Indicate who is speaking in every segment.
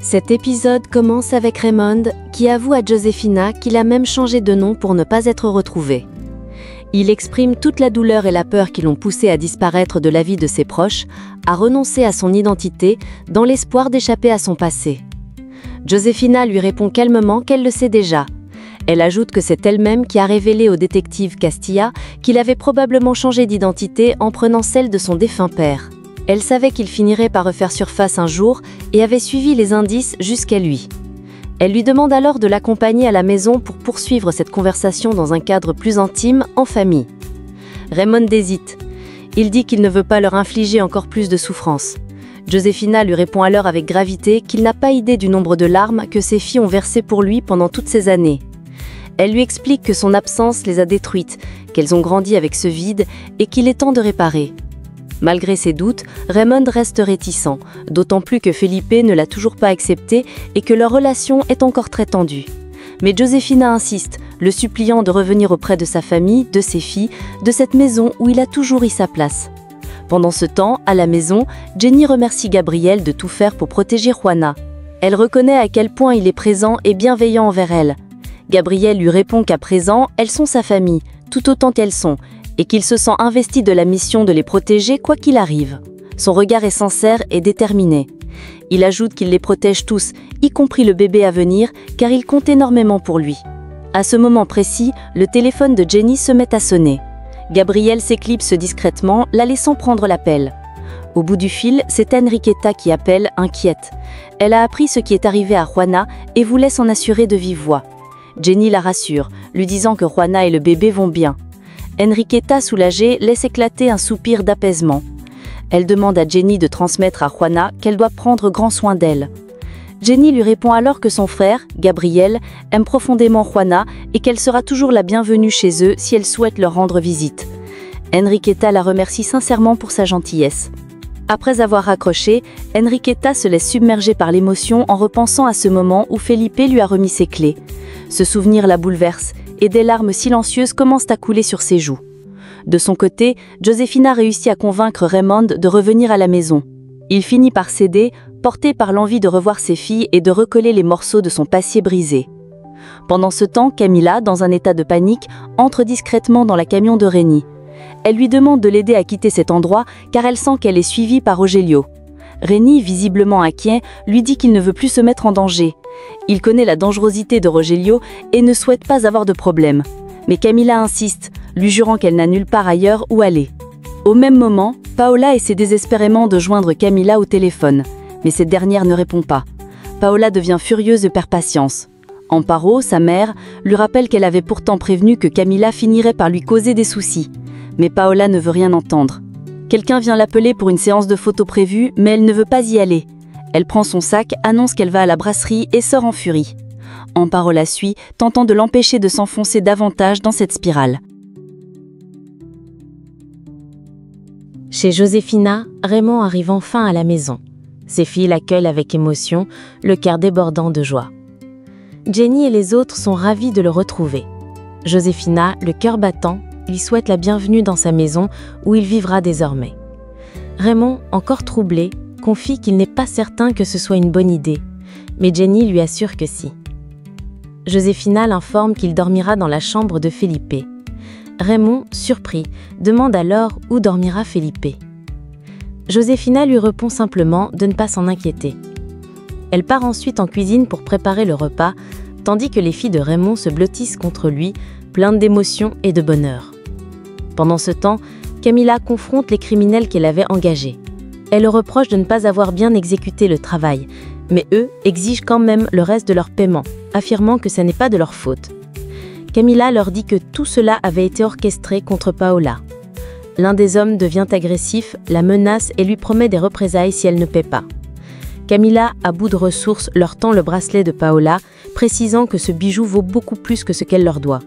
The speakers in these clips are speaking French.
Speaker 1: Cet épisode commence avec Raymond qui avoue à Josefina qu'il a même changé de nom pour ne pas être retrouvé. Il exprime toute la douleur et la peur qui l'ont poussé à disparaître de la vie de ses proches, à renoncer à son identité dans l'espoir d'échapper à son passé. Josefina lui répond calmement qu'elle le sait déjà. Elle ajoute que c'est elle-même qui a révélé au détective Castilla qu'il avait probablement changé d'identité en prenant celle de son défunt père. Elle savait qu'il finirait par refaire surface un jour et avait suivi les indices jusqu'à lui. Elle lui demande alors de l'accompagner à la maison pour poursuivre cette conversation dans un cadre plus intime, en famille. Raymond hésite. Il dit qu'il ne veut pas leur infliger encore plus de souffrance. Josefina lui répond alors avec gravité qu'il n'a pas idée du nombre de larmes que ses filles ont versées pour lui pendant toutes ces années. Elle lui explique que son absence les a détruites, qu'elles ont grandi avec ce vide et qu'il est temps de réparer. Malgré ses doutes, Raymond reste réticent, d'autant plus que Felipe ne l'a toujours pas accepté et que leur relation est encore très tendue. Mais Josefina insiste, le suppliant de revenir auprès de sa famille, de ses filles, de cette maison où il a toujours eu sa place. Pendant ce temps, à la maison, Jenny remercie Gabriel de tout faire pour protéger Juana. Elle reconnaît à quel point il est présent et bienveillant envers elle. Gabriel lui répond qu'à présent, elles sont sa famille, tout autant qu'elles sont, et qu'il se sent investi de la mission de les protéger quoi qu'il arrive. Son regard est sincère et déterminé. Il ajoute qu'il les protège tous, y compris le bébé à venir, car il compte énormément pour lui. À ce moment précis, le téléphone de Jenny se met à sonner. Gabriel s'éclipse discrètement, la laissant prendre l'appel. Au bout du fil, c'est Enriqueta qui appelle, inquiète. Elle a appris ce qui est arrivé à Juana et voulait s'en assurer de vive voix. Jenny la rassure, lui disant que Juana et le bébé vont bien. Enriqueta, soulagée, laisse éclater un soupir d'apaisement. Elle demande à Jenny de transmettre à Juana qu'elle doit prendre grand soin d'elle. Jenny lui répond alors que son frère, Gabriel, aime profondément Juana et qu'elle sera toujours la bienvenue chez eux si elle souhaite leur rendre visite. Enriqueta la remercie sincèrement pour sa gentillesse. Après avoir raccroché, Enriqueta se laisse submerger par l'émotion en repensant à ce moment où Felipe lui a remis ses clés. Ce souvenir la bouleverse et des larmes silencieuses commencent à couler sur ses joues. De son côté, Josefina réussit à convaincre Raymond de revenir à la maison. Il finit par céder, porté par l'envie de revoir ses filles et de recoller les morceaux de son passé brisé. Pendant ce temps, Camila, dans un état de panique, entre discrètement dans la camion de Rénie. Elle lui demande de l'aider à quitter cet endroit car elle sent qu'elle est suivie par Rogelio. Rénie, visiblement inquiet, lui dit qu'il ne veut plus se mettre en danger. Il connaît la dangerosité de Rogelio et ne souhaite pas avoir de problème. Mais Camila insiste, lui jurant qu'elle n'a nulle part ailleurs où aller. Au même moment, Paola essaie désespérément de joindre Camila au téléphone, mais cette dernière ne répond pas. Paola devient furieuse et perd patience. Amparo, sa mère, lui rappelle qu'elle avait pourtant prévenu que Camila finirait par lui causer des soucis. Mais Paola ne veut rien entendre. Quelqu'un vient l'appeler pour une séance de photos prévue, mais elle ne veut pas y aller. Elle prend son sac, annonce qu'elle va à la brasserie et sort en furie. Amparo la suit, tentant de l'empêcher de s'enfoncer davantage dans cette spirale.
Speaker 2: Chez Josefina, Raymond arrive enfin à la maison. Ses filles l'accueillent avec émotion, le cœur débordant de joie. Jenny et les autres sont ravis de le retrouver. Josefina, le cœur battant, lui souhaite la bienvenue dans sa maison où il vivra désormais. Raymond, encore troublé, confie qu'il n'est pas certain que ce soit une bonne idée, mais Jenny lui assure que si. Josefina l'informe qu'il dormira dans la chambre de Felipe. Raymond, surpris, demande alors où dormira Felipe. Josefina lui répond simplement de ne pas s'en inquiéter. Elle part ensuite en cuisine pour préparer le repas, tandis que les filles de Raymond se blottissent contre lui, pleines d'émotion et de bonheur. Pendant ce temps, Camila confronte les criminels qu'elle avait engagés. Elle leur reproche de ne pas avoir bien exécuté le travail, mais eux exigent quand même le reste de leur paiement, affirmant que ce n'est pas de leur faute. Camila leur dit que tout cela avait été orchestré contre Paola. L'un des hommes devient agressif, la menace et lui promet des représailles si elle ne paie pas. Camila, à bout de ressources, leur tend le bracelet de Paola, précisant que ce bijou vaut beaucoup plus que ce qu'elle leur doit.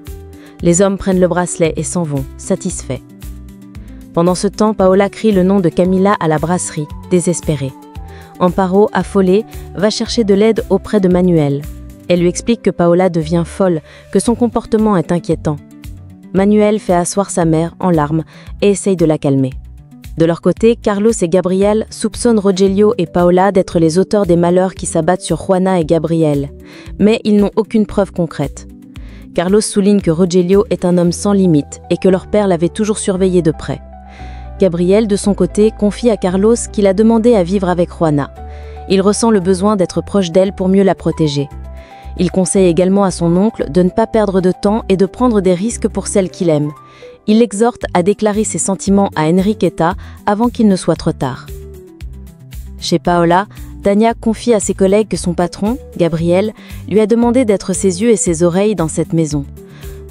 Speaker 2: Les hommes prennent le bracelet et s'en vont, satisfaits. Pendant ce temps, Paola crie le nom de Camila à la brasserie, désespérée. Amparo, affolée, va chercher de l'aide auprès de Manuel. Elle lui explique que Paola devient folle, que son comportement est inquiétant. Manuel fait asseoir sa mère en larmes et essaye de la calmer. De leur côté, Carlos et Gabriel soupçonnent Rogelio et Paola d'être les auteurs des malheurs qui s'abattent sur Juana et Gabriel, mais ils n'ont aucune preuve concrète. Carlos souligne que Rogelio est un homme sans limite et que leur père l'avait toujours surveillé de près. Gabriel, de son côté, confie à Carlos qu'il a demandé à vivre avec Juana. Il ressent le besoin d'être proche d'elle pour mieux la protéger. Il conseille également à son oncle de ne pas perdre de temps et de prendre des risques pour celle qu'il aime. Il l'exhorte à déclarer ses sentiments à Enriqueta avant qu'il ne soit trop tard. Chez Paola, Tania confie à ses collègues que son patron, Gabriel, lui a demandé d'être ses yeux et ses oreilles dans cette maison.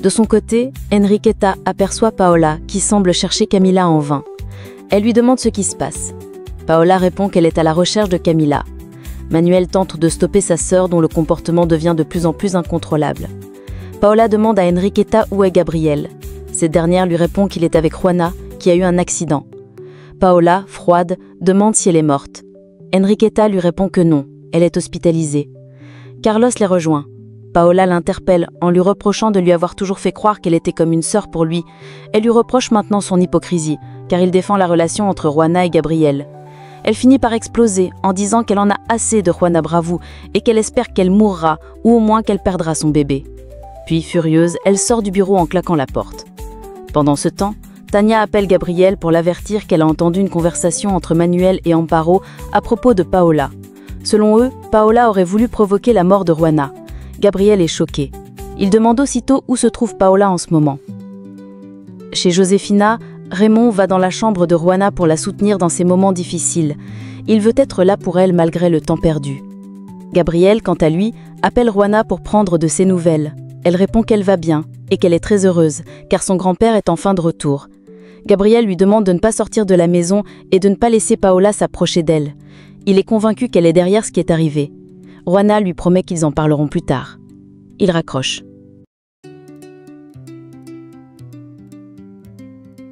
Speaker 2: De son côté, Enriqueta aperçoit Paola qui semble chercher Camila en vain. Elle lui demande ce qui se passe. Paola répond qu'elle est à la recherche de Camila. Manuel tente de stopper sa sœur dont le comportement devient de plus en plus incontrôlable. Paola demande à Enriqueta où est Gabriel. Cette dernière lui répond qu'il est avec Juana, qui a eu un accident. Paola, froide, demande si elle est morte. Enriqueta lui répond que non, elle est hospitalisée. Carlos les rejoint. Paola l'interpelle en lui reprochant de lui avoir toujours fait croire qu'elle était comme une sœur pour lui. Elle lui reproche maintenant son hypocrisie, car il défend la relation entre Juana et Gabriel. Elle finit par exploser en disant qu'elle en a assez de Juana Bravo et qu'elle espère qu'elle mourra ou au moins qu'elle perdra son bébé. Puis, furieuse, elle sort du bureau en claquant la porte. Pendant ce temps, Tania appelle Gabriel pour l'avertir qu'elle a entendu une conversation entre Manuel et Amparo à propos de Paola. Selon eux, Paola aurait voulu provoquer la mort de Juana. Gabriel est choqué. Il demande aussitôt où se trouve Paola en ce moment. Chez Josefina, Raymond va dans la chambre de Juana pour la soutenir dans ses moments difficiles. Il veut être là pour elle malgré le temps perdu. Gabriel, quant à lui, appelle Juana pour prendre de ses nouvelles. Elle répond qu'elle va bien et qu'elle est très heureuse, car son grand-père est enfin de retour. Gabriel lui demande de ne pas sortir de la maison et de ne pas laisser Paola s'approcher d'elle. Il est convaincu qu'elle est derrière ce qui est arrivé. Juana lui promet qu'ils en parleront plus tard. Il raccroche.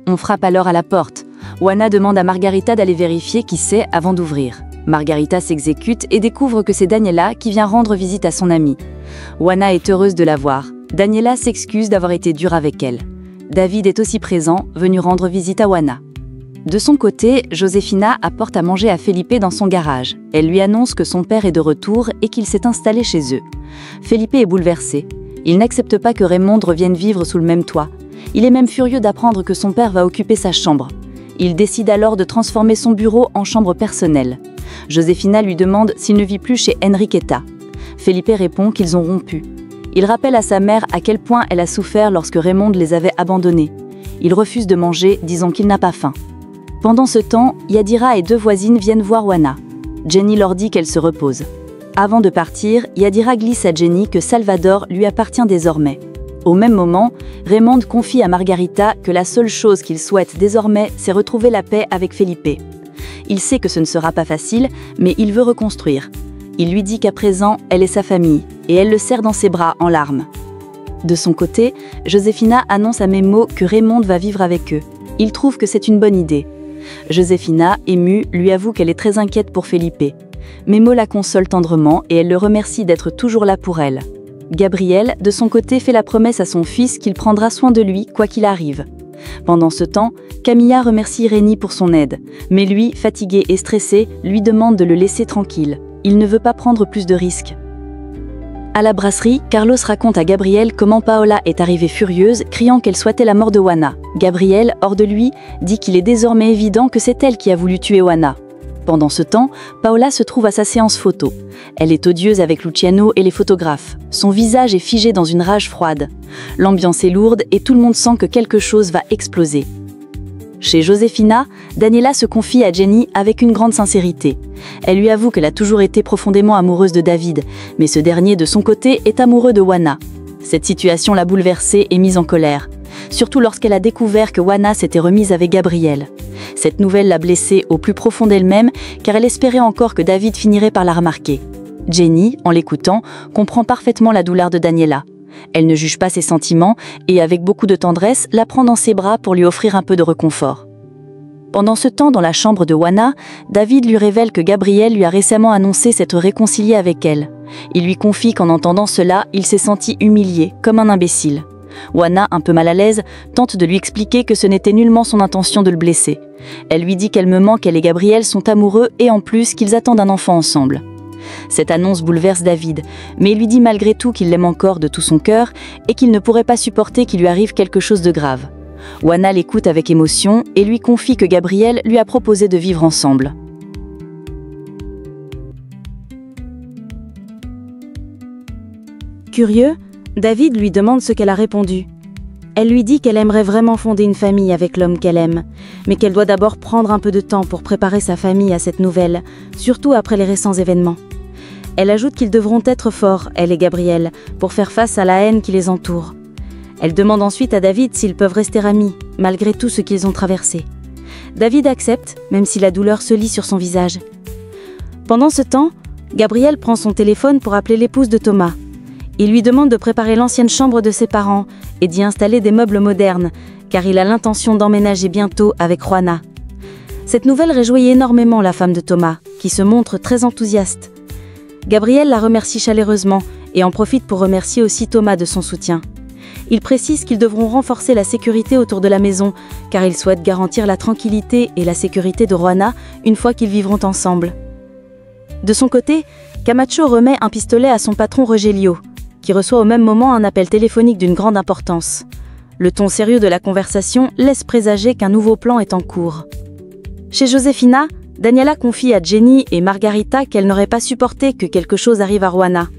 Speaker 3: On frappe alors à la porte. Juana demande à Margarita d'aller vérifier qui c'est avant d'ouvrir. Margarita s'exécute et découvre que c'est Daniela qui vient rendre visite à son amie. Juana est heureuse de la voir. Daniela s'excuse d'avoir été dure avec elle. David est aussi présent, venu rendre visite à Juana. De son côté, Josefina apporte à manger à Felipe dans son garage. Elle lui annonce que son père est de retour et qu'il s'est installé chez eux. Felipe est bouleversé. Il n'accepte pas que Raymond revienne vivre sous le même toit. Il est même furieux d'apprendre que son père va occuper sa chambre. Il décide alors de transformer son bureau en chambre personnelle. Josefina lui demande s'il ne vit plus chez Enriqueta. Felipe répond qu'ils ont rompu. Il rappelle à sa mère à quel point elle a souffert lorsque Raymond les avait abandonnés. Il refuse de manger, disant qu'il n'a pas faim. Pendant ce temps, Yadira et deux voisines viennent voir Juana. Jenny leur dit qu'elle se repose. Avant de partir, Yadira glisse à Jenny que Salvador lui appartient désormais. Au même moment, Raymond confie à Margarita que la seule chose qu'il souhaite désormais, c'est retrouver la paix avec Felipe. Il sait que ce ne sera pas facile, mais il veut reconstruire. Il lui dit qu'à présent, elle est sa famille, et elle le serre dans ses bras en larmes. De son côté, Josefina annonce à Memo que Raymond va vivre avec eux. Il trouve que c'est une bonne idée. Josefina, émue, lui avoue qu'elle est très inquiète pour Felipe. Memo la console tendrement et elle le remercie d'être toujours là pour elle. Gabriel, de son côté, fait la promesse à son fils qu'il prendra soin de lui, quoi qu'il arrive. Pendant ce temps, Camilla remercie Rénie pour son aide, mais lui, fatigué et stressé, lui demande de le laisser tranquille. Il ne veut pas prendre plus de risques. À la brasserie, Carlos raconte à Gabriel comment Paola est arrivée furieuse, criant qu'elle souhaitait la mort de Juana. Gabriel, hors de lui, dit qu'il est désormais évident que c'est elle qui a voulu tuer Juana. Pendant ce temps, Paola se trouve à sa séance photo. Elle est odieuse avec Luciano et les photographes. Son visage est figé dans une rage froide. L'ambiance est lourde et tout le monde sent que quelque chose va exploser. Chez Josefina, Daniela se confie à Jenny avec une grande sincérité. Elle lui avoue qu'elle a toujours été profondément amoureuse de David, mais ce dernier, de son côté, est amoureux de Juana. Cette situation l'a bouleversée et mise en colère, surtout lorsqu'elle a découvert que Juana s'était remise avec Gabriel. Cette nouvelle l'a blessée au plus profond d'elle-même, car elle espérait encore que David finirait par la remarquer. Jenny, en l'écoutant, comprend parfaitement la douleur de Daniela. Elle ne juge pas ses sentiments et, avec beaucoup de tendresse, la prend dans ses bras pour lui offrir un peu de réconfort. Pendant ce temps, dans la chambre de Juana, David lui révèle que Gabriel lui a récemment annoncé s'être réconcilié avec elle. Il lui confie qu'en entendant cela, il s'est senti humilié, comme un imbécile. Oana, un peu mal à l'aise, tente de lui expliquer que ce n'était nullement son intention de le blesser. Elle lui dit qu'elle me ment, qu'elle et Gabriel sont amoureux et en plus qu'ils attendent un enfant ensemble. Cette annonce bouleverse David, mais il lui dit malgré tout qu'il l'aime encore de tout son cœur et qu'il ne pourrait pas supporter qu'il lui arrive quelque chose de grave. Oana l'écoute avec émotion et lui confie que Gabriel lui a proposé de vivre ensemble.
Speaker 2: Curieux, David lui demande ce qu'elle a répondu. Elle lui dit qu'elle aimerait vraiment fonder une famille avec l'homme qu'elle aime, mais qu'elle doit d'abord prendre un peu de temps pour préparer sa famille à cette nouvelle, surtout après les récents événements. Elle ajoute qu'ils devront être forts, elle et Gabriel, pour faire face à la haine qui les entoure. Elle demande ensuite à David s'ils peuvent rester amis, malgré tout ce qu'ils ont traversé. David accepte, même si la douleur se lit sur son visage. Pendant ce temps, Gabriel prend son téléphone pour appeler l'épouse de Thomas. Il lui demande de préparer l'ancienne chambre de ses parents et d'y installer des meubles modernes, car il a l'intention d'emménager bientôt avec Juana. Cette nouvelle réjouit énormément la femme de Thomas, qui se montre très enthousiaste. Gabriel la remercie chaleureusement et en profite pour remercier aussi Thomas de son soutien. Il précise qu'ils devront renforcer la sécurité autour de la maison, car il souhaite garantir la tranquillité et la sécurité de Juana une fois qu'ils vivront ensemble. De son côté, Camacho remet un pistolet à son patron Rogelio, qui reçoit au même moment un appel téléphonique d'une grande importance. Le ton sérieux de la conversation laisse présager qu'un nouveau plan est en cours. Chez Josefina, Daniela confie à Jenny et Margarita qu'elle n'aurait pas supporté que quelque chose arrive à Juana.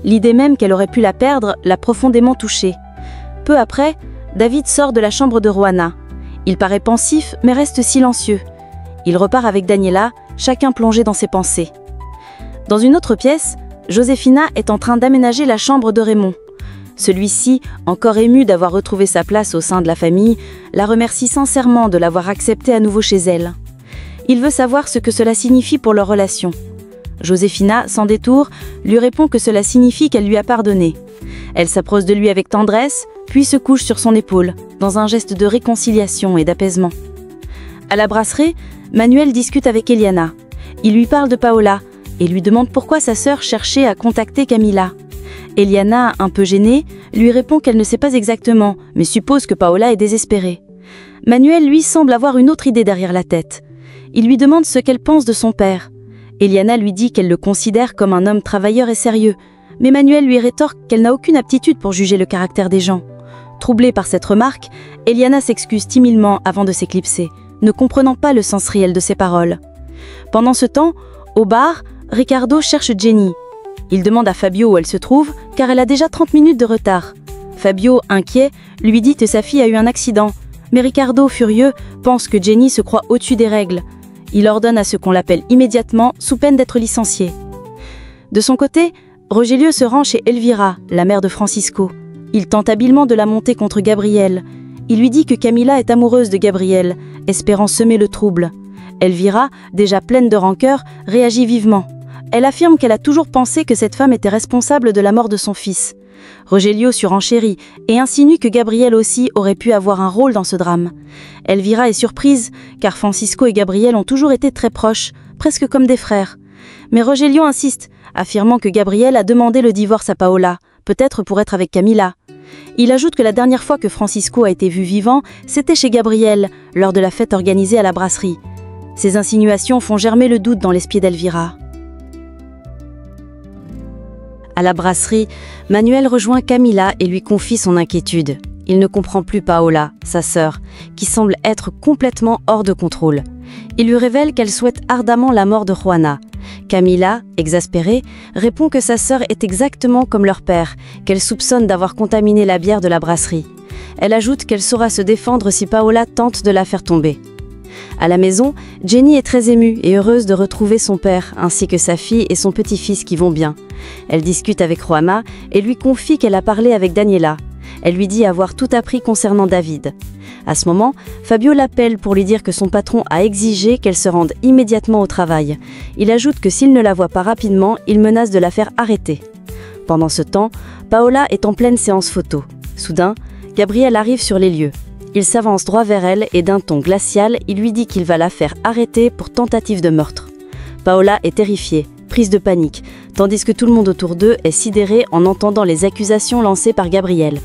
Speaker 2: L'idée même qu'elle aurait pu la perdre l'a profondément touchée. Peu après, David sort de la chambre de Juana. Il paraît pensif mais reste silencieux. Il repart avec Daniela, chacun plongé dans ses pensées. Dans une autre pièce, Josefina est en train d'aménager la chambre de Raymond. Celui-ci, encore ému d'avoir retrouvé sa place au sein de la famille, la remercie sincèrement de l'avoir accepté à nouveau chez elle. Il veut savoir ce que cela signifie pour leur relation. Josefina, sans détour, lui répond que cela signifie qu'elle lui a pardonné. Elle s'approche de lui avec tendresse, puis se couche sur son épaule, dans un geste de réconciliation et d'apaisement. À la brasserie, Manuel discute avec Eliana. Il lui parle de Paola et lui demande pourquoi sa sœur cherchait à contacter Camila. Eliana, un peu gênée, lui répond qu'elle ne sait pas exactement, mais suppose que Paola est désespérée. Manuel, lui, semble avoir une autre idée derrière la tête. Il lui demande ce qu'elle pense de son père. Eliana lui dit qu'elle le considère comme un homme travailleur et sérieux, mais Manuel lui rétorque qu'elle n'a aucune aptitude pour juger le caractère des gens. Troublée par cette remarque, Eliana s'excuse timidement avant de s'éclipser, ne comprenant pas le sens réel de ses paroles. Pendant ce temps, au bar, Ricardo cherche Jenny. Il demande à Fabio où elle se trouve, car elle a déjà 30 minutes de retard. Fabio, inquiet, lui dit que sa fille a eu un accident, mais Ricardo, furieux, pense que Jenny se croit au-dessus des règles. Il ordonne à ce qu'on l'appelle immédiatement, sous peine d'être licencié. De son côté, Rogelio se rend chez Elvira, la mère de Francisco. Il tente habilement de la monter contre Gabriel. Il lui dit que Camila est amoureuse de Gabriel, espérant semer le trouble. Elvira, déjà pleine de rancœur, réagit vivement. Elle affirme qu'elle a toujours pensé que cette femme était responsable de la mort de son fils. Rogelio surenchérit et insinue que Gabriel aussi aurait pu avoir un rôle dans ce drame. Elvira est surprise, car Francisco et Gabriel ont toujours été très proches, presque comme des frères. Mais Rogelio insiste, affirmant que Gabriel a demandé le divorce à Paola, peut-être pour être avec Camila. Il ajoute que la dernière fois que Francisco a été vu vivant, c'était chez Gabriel, lors de la fête organisée à la brasserie. Ces insinuations font germer le doute dans l'esprit d'Elvira. À la brasserie, Manuel rejoint Camila et lui confie son inquiétude. Il ne comprend plus Paola, sa sœur, qui semble être complètement hors de contrôle. Il lui révèle qu'elle souhaite ardemment la mort de Juana. Camila, exaspérée, répond que sa sœur est exactement comme leur père, qu'elle soupçonne d'avoir contaminé la bière de la brasserie. Elle ajoute qu'elle saura se défendre si Paola tente de la faire tomber. À la maison, Jenny est très émue et heureuse de retrouver son père, ainsi que sa fille et son petit-fils qui vont bien. Elle discute avec Juana et lui confie qu'elle a parlé avec Daniela. Elle lui dit avoir tout appris concernant David. À ce moment, Fabio l'appelle pour lui dire que son patron a exigé qu'elle se rende immédiatement au travail. Il ajoute que s'il ne la voit pas rapidement, il menace de la faire arrêter. Pendant ce temps, Paola est en pleine séance photo. Soudain, Gabriel arrive sur les lieux. Il s'avance droit vers elle et d'un ton glacial, il lui dit qu'il va la faire arrêter pour tentative de meurtre. Paola est terrifiée, prise de panique, tandis que tout le monde autour d'eux est sidéré en entendant les accusations lancées par Gabriel.